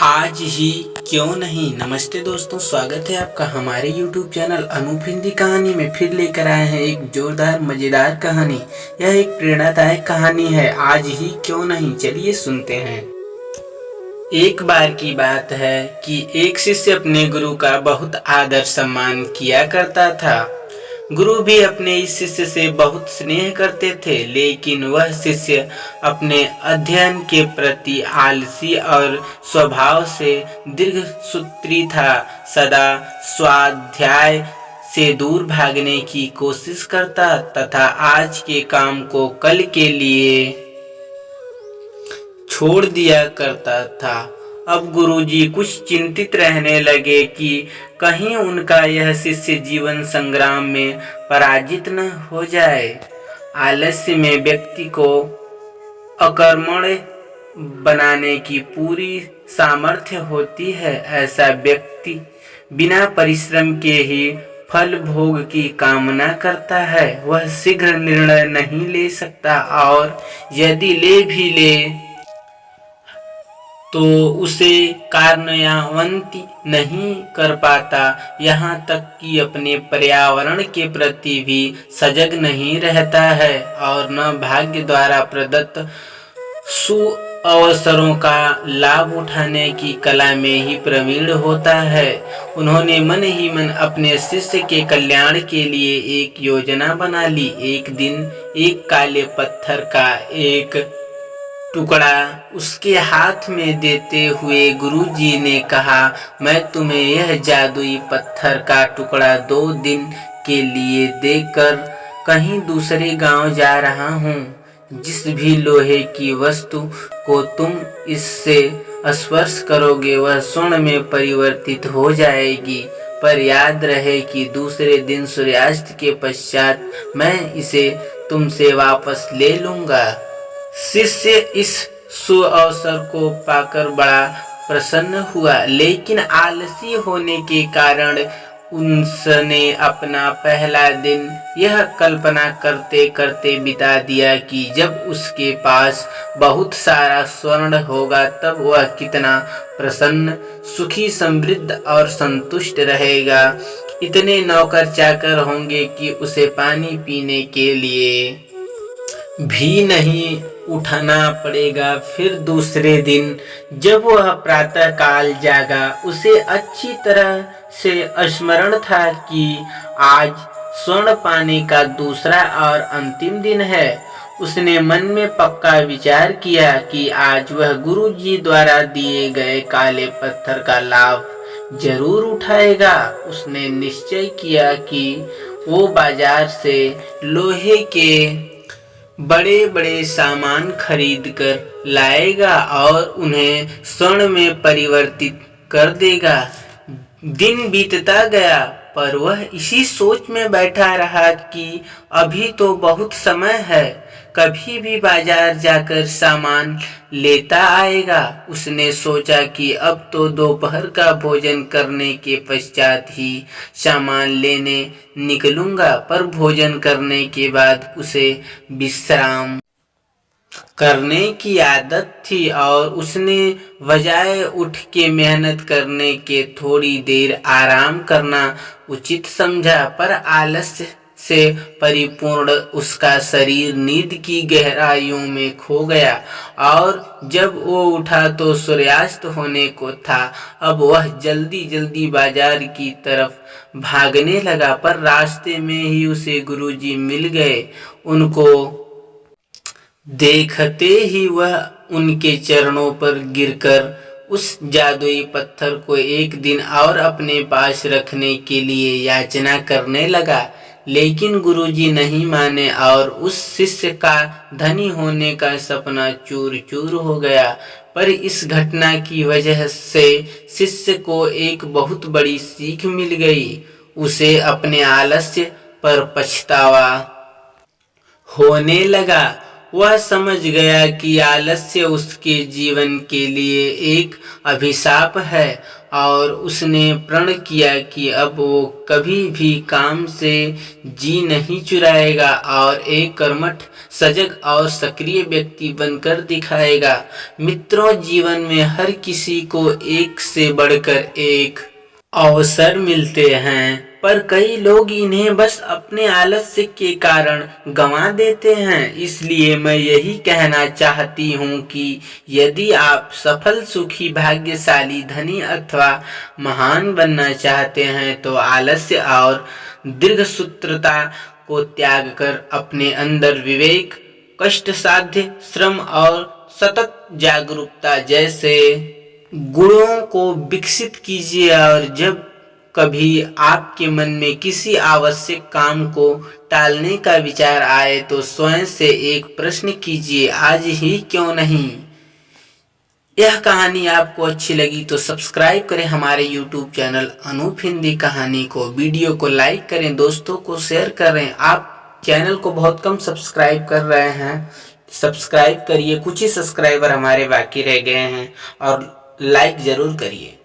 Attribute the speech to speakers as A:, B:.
A: आज ही क्यों नहीं। नमस्ते दोस्तों, स्वागत है आपका हमारे YouTube चैनल अनूप हिंदी कहानी में। फिर लेकर आए हैं एक जोरदार मजेदार कहानी। यह एक प्रेरणादायक कहानी है, आज ही क्यों नहीं। चलिए सुनते हैं। एक बार की बात है कि एक शिष्य अपने गुरु का बहुत आदर सम्मान किया करता था। गुरु भी अपने इस शिष्य से बहुत स्नेह करते थे, लेकिन वह शिष्य अपने अध्ययन के प्रति आलसी और स्वभाव से दीर्घसूत्री था। सदा स्वाध्याय से दूर भागने की कोशिश करता तथा आज के काम को कल के लिए छोड़ दिया करता था। अब गुरुजी कुछ चिंतित रहने लगे कि कहीं उनका यह शिष्य जीवन संग्राम में पराजित न हो जाए। आलस्य में व्यक्ति को अकर्मण्य बनाने की पूरी सामर्थ्य होती है। ऐसा व्यक्ति बिना परिश्रम के ही फल भोग की कामना करता है। वह शीघ्र निर्णय नहीं ले सकता और यदि ले भी ले तो उसे कार्यान्वित नहीं कर पाता। यहाँ तक कि अपने पर्यावरण के प्रति भी सजग नहीं रहता है और न भाग्य द्वारा प्रदत्त सुअवसरों का लाभ उठाने की कला में ही प्रवीण होता है। उन्होंने मन ही मन अपने शिष्य के कल्याण के लिए एक योजना बना ली। एक दिन एक काले पत्थर का एक टुकड़ा उसके हाथ में देते हुए गुरुजी ने कहा, मैं तुम्हें यह जादुई पत्थर का टुकड़ा 2 दिन के लिए देकर कहीं दूसरे गांव जा रहा हूँ। जिस भी लोहे की वस्तु को तुम इससे स्पर्श करोगे वह स्वर्ण में परिवर्तित हो जाएगी। पर याद रहे कि दूसरे दिन सूर्यास्त के पश्चात मैं इसे तुमसे वापस ले लूँगा। शिष्य इस सुअवसर को पाकर बड़ा प्रसन्न हुआ, लेकिन आलसी होने के कारण उसने अपना पहला दिन यह कल्पना करते करते बिता दिया कि जब उसके पास बहुत सारा स्वर्ण होगा तब वह कितना प्रसन्न, सुखी, समृद्ध और संतुष्ट रहेगा। इतने नौकर चाकर होंगे कि उसे पानी पीने के लिए भी नहीं उठाना पड़ेगा। फिर दूसरे दिन जब वह प्रातः काल जागा, उसे अच्छी तरह से स्मरण था कि आज स्वर्ण पाने का दूसरा और अंतिम दिन है। उसने मन में पक्का विचार किया कि आज वह गुरुजी द्वारा दिए गए काले पत्थर का लाभ जरूर उठाएगा। उसने निश्चय किया कि वो बाजार से लोहे के बड़े बड़े सामान खरीद कर लाएगा और उन्हें स्वर्ण में परिवर्तित कर देगा। दिन बीतता गया पर वह इसी सोच में बैठा रहा कि अभी तो बहुत समय है, कभी भी बाजार जाकर सामान लेता आएगा। उसने सोचा कि अब तो दोपहर का भोजन करने के पश्चात ही सामान लेने निकलूंगा। पर भोजन करने के बाद उसे विश्राम करने की आदत थी और उसने बजाय उठ के मेहनत करने के थोड़ी देर आराम करना उचित समझा। पर आलस्य से परिपूर्ण उसका शरीर नींद की गहराइयों में खो गया और जब वो उठा तो सूर्यास्त होने को था। अब वह जल्दी जल्दी बाजार की तरफ भागने लगा, पर रास्ते में ही उसे गुरुजी मिल गए। उनको देखते ही वह उनके चरणों पर गिरकर उस जादुई पत्थर को एक दिन और अपने पास रखने के लिए याचना करने लगा। लेकिन गुरुजी नहीं माने और उस शिष्य का धनी होने का सपना चूर चूर हो गया। पर इस घटना की वजह से शिष्य को एक बहुत बड़ी सीख मिल गई। उसे अपने आलस्य पर पछतावा होने लगा। वह समझ गया कि आलस्य उसके जीवन के लिए एक अभिशाप है और उसने प्रण किया कि अब वो कभी भी काम से जी नहीं चुराएगा और एक कर्मठ, सजग और सक्रिय व्यक्ति बनकर दिखाएगा। मित्रों, जीवन में हर किसी को एक से बढ़कर एक अवसर मिलते हैं, पर कई लोग इन्हें बस अपने आलस्य के कारण गंवा देते हैं। इसलिए मैं यही कहना चाहती हूँ कि यदि आप सफल, सुखी, भाग्यशाली, धनी अथवा महान बनना चाहते हैं तो आलस्य और दीर्घसूत्रता को त्याग कर अपने अंदर विवेक, कष्ट साध्य, श्रम और सतत जागरूकता जैसे गुणों को विकसित कीजिए। और जब कभी आपके मन में किसी आवश्यक काम को टालने का विचार आए तो स्वयं से एक प्रश्न कीजिए, आज ही क्यों नहीं। यह कहानी आपको अच्छी लगी तो सब्सक्राइब करें हमारे YouTube चैनल अनूप हिंदी कहानी को, वीडियो को लाइक करें, दोस्तों को शेयर करें। आप चैनल को बहुत कम सब्सक्राइब कर रहे हैं, सब्सक्राइब करिए, कुछ ही सब्सक्राइबर हमारे बाकी रह गए हैं और लाइक ज़रूर करिए।